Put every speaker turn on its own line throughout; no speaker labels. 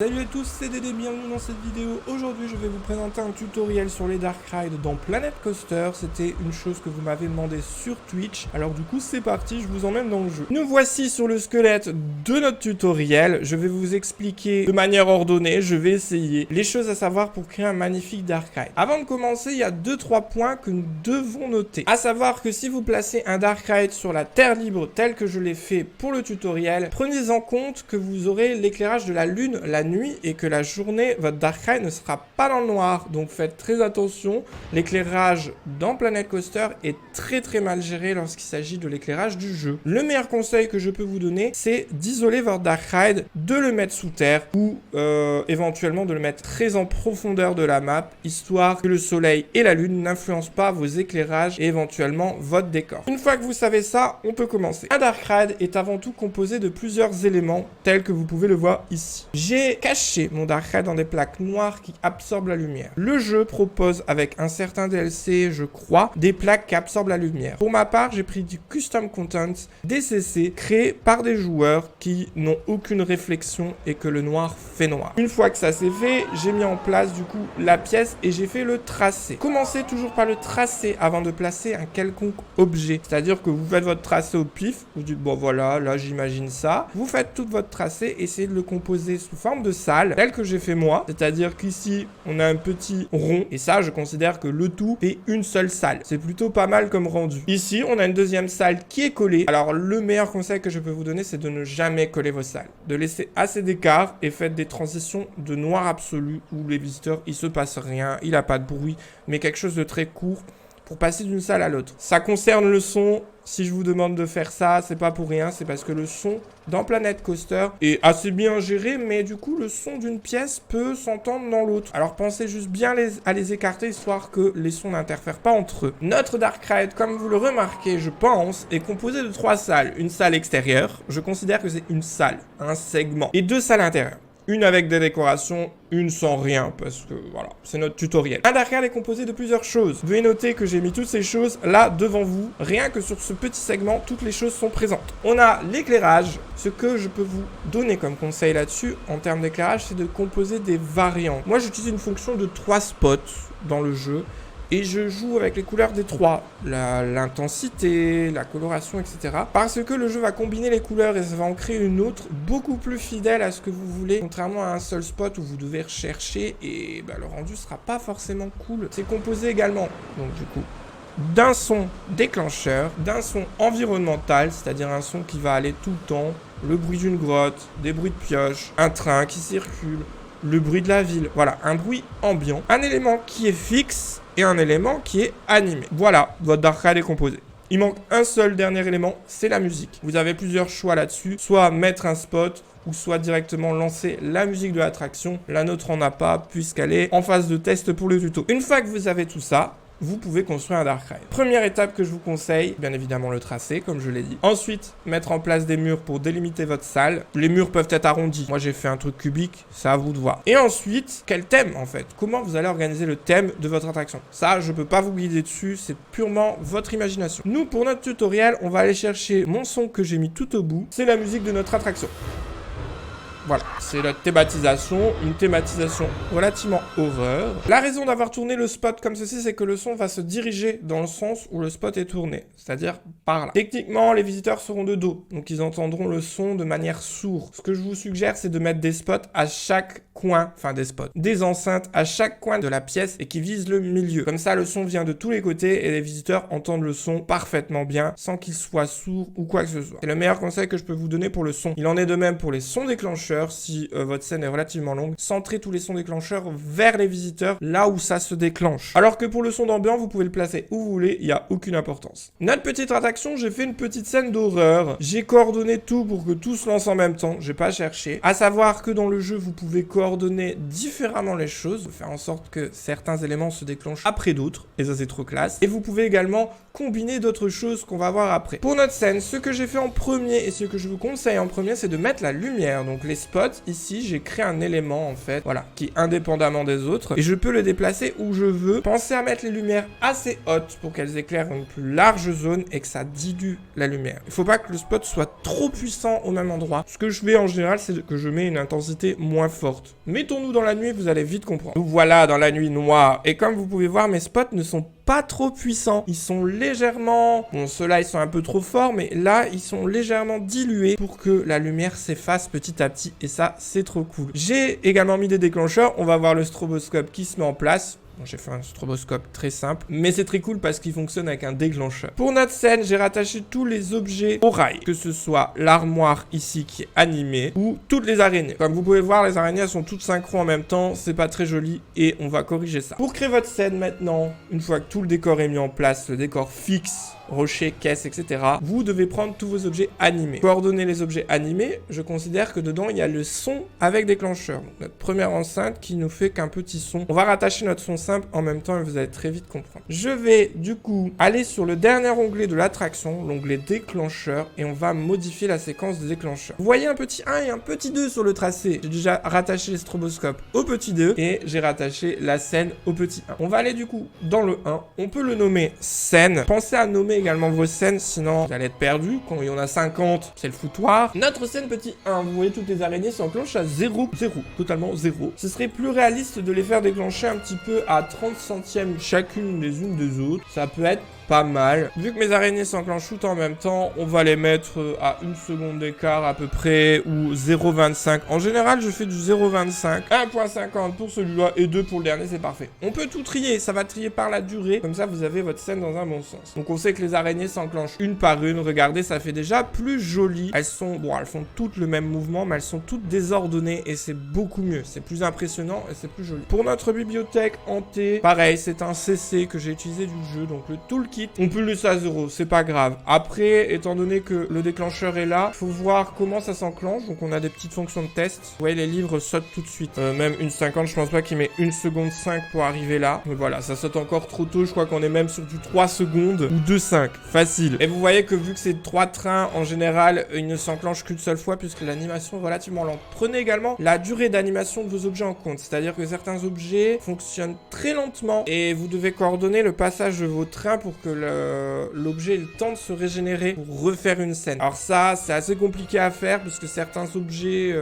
Salut à tous, c'est Dédé, bienvenue dans cette vidéo. Aujourd'hui, je vais vous présenter un tutoriel sur les Dark Rides dans Planet Coaster. C'était une chose que vous m'avez demandé sur Twitch. Alors du coup, c'est parti, je vous emmène dans le jeu. Nous voici sur le squelette de notre tutoriel. Je vais vous expliquer de manière ordonnée, je vais essayer les choses à savoir pour créer un magnifique Dark Ride. Avant de commencer, il y a 2-3 points que nous devons noter. À savoir que si vous placez un Dark Ride sur la terre libre tel que je l'ai fait pour le tutoriel, prenez en compte que vous aurez l'éclairage de la lune la nuit et que la journée, votre Dark Ride ne sera pas dans le noir. Donc faites très attention. L'éclairage dans Planet Coaster est très mal géré lorsqu'il s'agit de l'éclairage du jeu. Le meilleur conseil que je peux vous donner, c'est d'isoler votre Dark Ride, de le mettre sous terre ou éventuellement de le mettre très en profondeur de la map, histoire que le soleil et la lune n'influencent pas vos éclairages et éventuellement votre décor. Une fois que vous savez ça, on peut commencer. Un Dark Ride est avant tout composé de plusieurs éléments, tels que vous pouvez le voir ici. J'ai caché mon Dark Ride dans des plaques noires qui absorbent la lumière. Le jeu propose avec un certain DLC, je crois, des plaques qui absorbent la lumière. Pour ma part, j'ai pris du Custom Content DCC créé par des joueurs qui n'ont aucune réflexion et que le noir fait noir. Une fois que ça c'est fait, j'ai mis en place du coup la pièce et j'ai fait le tracé. Commencez toujours par le tracé avant de placer un quelconque objet. C'est-à-dire que vous faites votre tracé au pif, vous dites bon voilà, là j'imagine ça. Vous faites tout votre tracé, essayez de le composer sous forme de salle, tel que j'ai fait moi. C'est-à-dire qu'ici, on a un petit rond. Et ça, je considère que le tout fait une seule salle. C'est plutôt pas mal comme rendu. Ici, on a une deuxième salle qui est collée. Alors, le meilleur conseil que je peux vous donner, c'est de ne jamais coller vos salles. De laisser assez d'écart et faites des transitions de noir absolu où les visiteurs, il se passe rien, il n'a pas de bruit, mais quelque chose de très court pour passer d'une salle à l'autre. Ça concerne le son. Si je vous demande de faire ça, c'est pas pour rien, c'est parce que le son dans Planet Coaster est assez bien géré, mais du coup, le son d'une pièce peut s'entendre dans l'autre. Alors pensez juste bien à les écarter, histoire que les sons n'interfèrent pas entre eux. Notre Dark Ride, comme vous le remarquez, je pense, est composé de 3 salles. Une salle extérieure, je considère que c'est une salle, un segment, et 2 salles intérieures. Une avec des décorations, une sans rien, parce que voilà, c'est notre tutoriel. Un Dark Ride est composé de plusieurs choses. Veuillez noter que j'ai mis toutes ces choses là devant vous. Rien que sur ce petit segment, toutes les choses sont présentes. On a l'éclairage. Ce que je peux vous donner comme conseil là-dessus, en termes d'éclairage, c'est de composer des variantes. Moi, j'utilise une fonction de 3 spots dans le jeu. Et je joue avec les couleurs des 3, l'intensité, la coloration, etc. Parce que le jeu va combiner les couleurs et ça va en créer une autre beaucoup plus fidèle à ce que vous voulez. Contrairement à un seul spot où vous devez rechercher et le rendu sera pas forcément cool. C'est composé également, donc du coup, d'un son déclencheur, d'un son environnemental, c'est-à-dire un son qui va aller tout le temps, le bruit d'une grotte, des bruits de pioche, un train qui circule, le bruit de la ville, voilà, un bruit ambiant, un élément qui est fixe et un élément qui est animé. Voilà, votre Dark Ride est composé. Il manque un seul dernier élément, c'est la musique. Vous avez plusieurs choix là-dessus, soit mettre un spot ou soit directement lancer la musique de l'attraction. La nôtre en a pas puisqu'elle est en phase de test pour le tuto. Une fois que vous avez tout ça, vous pouvez construire un Dark Ride. Première étape que je vous conseille, bien évidemment le tracé, comme je l'ai dit. Ensuite, mettre en place des murs pour délimiter votre salle. Les murs peuvent être arrondis. Moi, j'ai fait un truc cubique, c'est à vous de voir. Et ensuite, quel thème, en fait? Comment vous allez organiser le thème de votre attraction? Ça, je peux pas vous guider dessus, c'est purement votre imagination. Nous, pour notre tutoriel, on va aller chercher mon son que j'ai mis tout au bout. C'est la musique de notre attraction. Voilà, c'est la thématisation, une thématisation relativement horreur. La raison d'avoir tourné le spot comme ceci, c'est que le son va se diriger dans le sens où le spot est tourné, c'est-à-dire par là. Techniquement, les visiteurs seront de dos, donc ils entendront le son de manière sourde. Ce que je vous suggère, c'est de mettre des spots à chaque coin, enfin des enceintes à chaque coin de la pièce et qui visent le milieu. Comme ça, le son vient de tous les côtés et les visiteurs entendent le son parfaitement bien, sans qu'il soit sourd ou quoi que ce soit. C'est le meilleur conseil que je peux vous donner pour le son. Il en est de même pour les sons déclencheurs. Si votre scène est relativement longue, centrez tous les sons déclencheurs vers les visiteurs, là où ça se déclenche. Alors que pour le son d'ambiance, vous pouvez le placer où vous voulez, il n'y a aucune importance. Notre petite attraction, j'ai fait une petite scène d'horreur. J'ai coordonné tout pour que tout se lance en même temps, j'ai pas cherché. À savoir que dans le jeu, vous pouvez coordonner différemment les choses, faire en sorte que certains éléments se déclenchent après d'autres, et ça c'est trop classe. Et vous pouvez également combiner d'autres choses qu'on va voir après. Pour notre scène, ce que j'ai fait en premier et ce que je vous conseille en premier, c'est de mettre la lumière. Donc les spots, ici, j'ai créé un élément en fait, voilà, qui est indépendamment des autres et je peux le déplacer où je veux. Pensez à mettre les lumières assez hautes pour qu'elles éclairent une plus large zone et que ça dilue la lumière. Il faut pas que le spot soit trop puissant au même endroit. Ce que je fais en général, c'est que je mets une intensité moins forte. Mettons-nous dans la nuit, vous allez vite comprendre. Nous voilà dans la nuit noire et comme vous pouvez voir, mes spots ne sont pas trop puissants. Ils sont légèrement... Bon, ceux-là, ils sont un peu trop forts, mais là, ils sont légèrement dilués pour que la lumière s'efface petit à petit. Et ça, c'est trop cool. J'ai également mis des déclencheurs. On va voir le stroboscope qui se met en place. Bon, j'ai fait un stroboscope très simple, mais c'est très cool parce qu'il fonctionne avec un déclencheur. Pour notre scène, j'ai rattaché tous les objets au rail, que ce soit l'armoire ici qui est animée ou toutes les araignées. Comme vous pouvez voir, les araignées sont toutes synchro en même temps, c'est pas très joli et on va corriger ça. Pour créer votre scène maintenant, une fois que tout le décor est mis en place, le décor fixe, rocher, caisse, etc. Vous devez prendre tous vos objets animés. Coordonner les objets animés, je considère que dedans, il y a le son avec déclencheur. Donc, notre première enceinte qui nous fait qu'un petit son. On va rattacher notre son simple en même temps et vous allez très vite comprendre. Je vais du coup aller sur le dernier onglet de l'attraction, l'onglet déclencheur, et on va modifier la séquence de déclencheur. Vous voyez un petit 1 et un petit 2 sur le tracé. J'ai déjà rattaché les stroboscopes au petit 2 et j'ai rattaché la scène au petit 1. On va aller du coup dans le 1. On peut le nommer scène. Pensez à nommer également vos scènes, sinon vous allez être perdu. Quand il y en a 50, c'est le foutoir. Notre scène petit 1, vous voyez toutes les araignées s'enclenchent à 0, totalement 0. Ce serait plus réaliste de les faire déclencher un petit peu à 30 centièmes chacune les unes des autres. Ça peut être pas mal. Vu que mes araignées s'enclenchent toutes en même temps, on va les mettre à 1 seconde d'écart à peu près ou 0,25. En général, je fais du 0,25. 1,50 pour celui-là et 2 pour le dernier, c'est parfait. On peut tout trier, ça va trier par la durée. Comme ça, vous avez votre scène dans un bon sens. Donc, on sait que les araignées s'enclenchent une par une. Regardez, ça fait déjà plus joli. Elles sont, bon, elles font toutes le même mouvement, mais elles sont toutes désordonnées et c'est beaucoup mieux. C'est plus impressionnant et c'est plus joli. Pour notre bibliothèque hantée, pareil, c'est un CC que j'ai utilisé du jeu, donc le toolkit. On peut le laisser à 0, c'est pas grave. Après, étant donné que le déclencheur est là, il faut voir comment ça s'enclenche. Donc on a des petites fonctions de test. Vous voyez, les livres sautent tout de suite. Même 1,50, je pense pas qu'il met 1 seconde 5 pour arriver là. Mais voilà, ça saute encore trop tôt. Je crois qu'on est même sur du 3 secondes ou 2,5. Facile. Et vous voyez que vu que c'est 3 trains, en général, ils ne s'enclenchent qu'une seule fois puisque l'animation est relativement lente. Prenez également la durée d'animation de vos objets en compte. C'est-à-dire que certains objets fonctionnent très lentement et vous devez coordonner le passage de vos trains pour que l'objet ait le temps de se régénérer pour refaire une scène. Alors ça, c'est assez compliqué à faire puisque certains objets,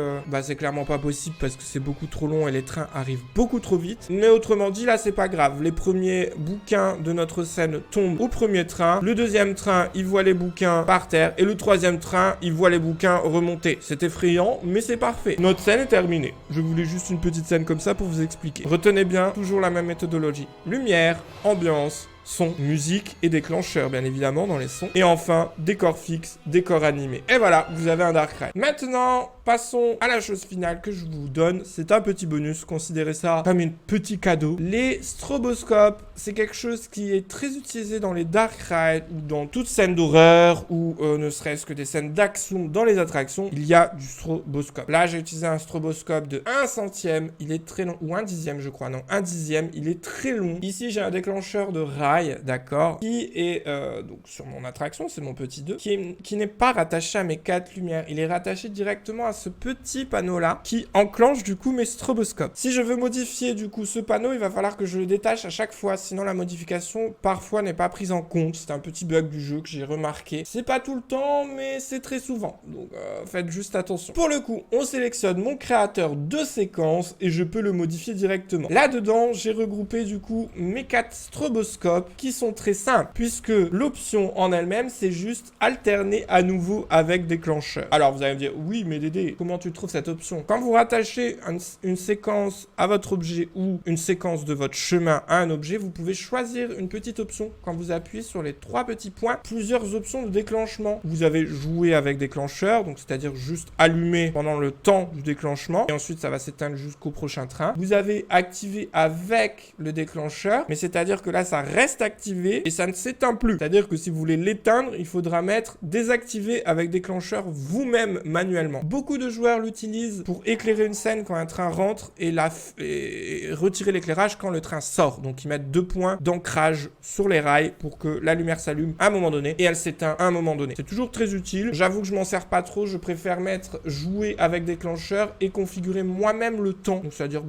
c'est clairement pas possible parce que c'est beaucoup trop long et les trains arrivent beaucoup trop vite. Mais autrement dit, là, c'est pas grave. Les premiers bouquins de notre scène tombent au premier train. Le deuxième train, il voit les bouquins par terre. Et le troisième train, il voit les bouquins remonter. C'est effrayant, mais c'est parfait. Notre scène est terminée. Je voulais juste une petite scène comme ça pour vous expliquer. Retenez bien, toujours la même méthodologie. Lumière, ambiance, son, musique et déclencheur, bien évidemment, dans les sons. Et enfin, décor fixe, décor animé. Et voilà, vous avez un Dark Ride. Maintenant, passons à la chose finale que je vous donne. C'est un petit bonus, considérez ça comme un petit cadeau. Les stroboscopes, c'est quelque chose qui est très utilisé dans les Dark Rides ou dans toute scène d'horreur ou ne serait-ce que des scènes d'action dans les attractions. Il y a du stroboscope. Là, j'ai utilisé un stroboscope de 1 centième. Il est très long. Ou 1 dixième, je crois. Non, 1 dixième. Il est très long. Ici, j'ai un déclencheur de rail, d'accord, qui est donc sur mon attraction, c'est mon petit 2, qui n'est pas rattaché à mes 4 lumières. Il est rattaché directement à ce petit panneau-là qui enclenche du coup mes stroboscopes. Si je veux modifier du coup ce panneau, il va falloir que je le détache à chaque fois, sinon la modification parfois n'est pas prise en compte. C'est un petit bug du jeu que j'ai remarqué. C'est pas tout le temps, mais c'est très souvent. Donc faites juste attention. Pour le coup, on sélectionne mon créateur de séquence et je peux le modifier directement. Là-dedans, j'ai regroupé du coup mes 4 stroboscopes qui sont très simples, puisque l'option en elle-même, c'est juste alterner à nouveau avec déclencheur. Alors, vous allez me dire, oui, mais Dédé, comment tu trouves cette option? Quand vous rattachez une séquence à votre objet ou une séquence de votre chemin à un objet, vous pouvez choisir une petite option. Quand vous appuyez sur les 3 petits points, plusieurs options de déclenchement. Vous avez joué avec déclencheur, donc c'est-à-dire juste allumer pendant le temps du déclenchement, et ensuite ça va s'éteindre jusqu'au prochain train. Vous avez activé avec le déclencheur, mais c'est-à-dire que là, ça reste reste activé et ça ne s'éteint plus. C'est-à-dire que si vous voulez l'éteindre, il faudra mettre désactiver avec déclencheur vous-même manuellement. Beaucoup de joueurs l'utilisent pour éclairer une scène quand un train rentre et retirer l'éclairage quand le train sort. Donc ils mettent 2 points d'ancrage sur les rails pour que la lumière s'allume à un moment donné et elle s'éteint à un moment donné. C'est toujours très utile. J'avoue que je m'en sers pas trop. Je préfère mettre jouer avec déclencheur et configurer moi-même le temps. Donc c'est-à-dire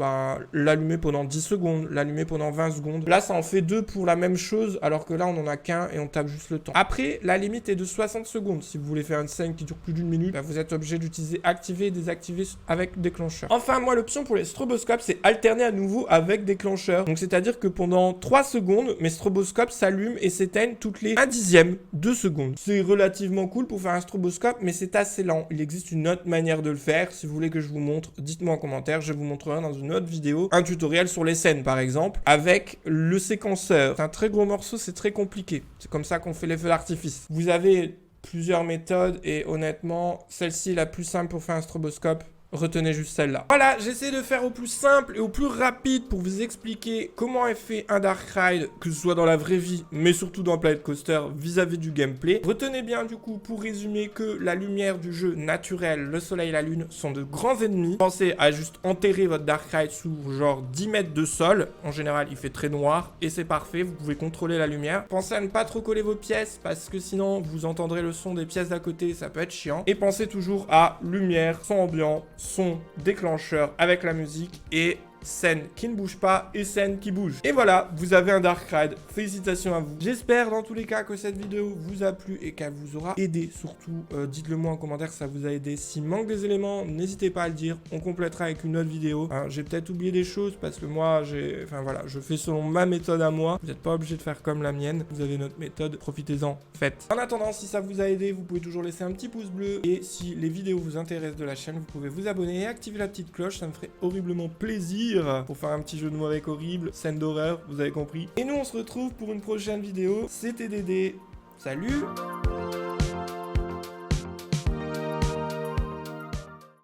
l'allumer pendant 10 secondes, l'allumer pendant 20 secondes. Là ça en fait 2 pour la même chose alors que là on en a qu'un et on tape juste le temps. Après la limite est de 60 secondes. Si vous voulez faire une scène qui dure plus d'une minute, vous êtes obligé d'utiliser activer et désactiver avec déclencheur. Enfin moi l'option pour les stroboscopes c'est alterner à nouveau avec déclencheur. Donc c'est-à-dire que pendant 3 secondes mes stroboscopes s'allument et s'éteignent toutes les 1/10 de seconde. C'est relativement cool pour faire un stroboscope mais c'est assez lent. Il existe une autre manière de le faire. Si vous voulez que je vous montre, dites-moi en commentaire, je vous montrerai dans une autre vidéo un tutoriel sur les scènes par exemple avec le séquenceur. C'est un très gros morceau, c'est très compliqué. C'est comme ça qu'on fait les feux d'artifice. Vous avez plusieurs méthodes et honnêtement, celle-ci est la plus simple pour faire un stroboscope. Retenez juste celle-là. Voilà, j'essaie de faire au plus simple et au plus rapide pour vous expliquer comment est fait un Dark Ride, que ce soit dans la vraie vie, mais surtout dans Planet Coaster vis-à-vis du gameplay. Retenez bien du coup, pour résumer, que la lumière du jeu naturelle, le soleil et la lune sont de grands ennemis. Pensez à juste enterrer votre Dark Ride sous genre 10 mètres de sol. En général, il fait très noir et c'est parfait, vous pouvez contrôler la lumière. Pensez à ne pas trop coller vos pièces parce que sinon, vous entendrez le son des pièces d'à côté, ça peut être chiant. Et pensez toujours à lumière, son ambiant, son déclencheur avec la musique et scène qui ne bouge pas et scène qui bouge. Et voilà, vous avez un Dark Ride. Félicitations à vous. J'espère dans tous les cas que cette vidéo vous a plu et qu'elle vous aura aidé. Surtout, dites-le moi en commentaire si ça vous a aidé. S'il manque des éléments, n'hésitez pas à le dire. On complétera avec une autre vidéo. Hein, j'ai peut-être oublié des choses parce que moi, je fais selon ma méthode à moi. Vous n'êtes pas obligé de faire comme la mienne. Vous avez notre méthode. Profitez-en. Faites. En attendant, si ça vous a aidé, vous pouvez toujours laisser un petit pouce bleu. Et si les vidéos vous intéressent de la chaîne, vous pouvez vous abonner et activer la petite cloche. Ça me ferait horriblement plaisir pour faire un petit jeu de mots avec horrible, scène d'horreur, vous avez compris. Et nous on se retrouve pour une prochaine vidéo. C'était Dédé. Salut!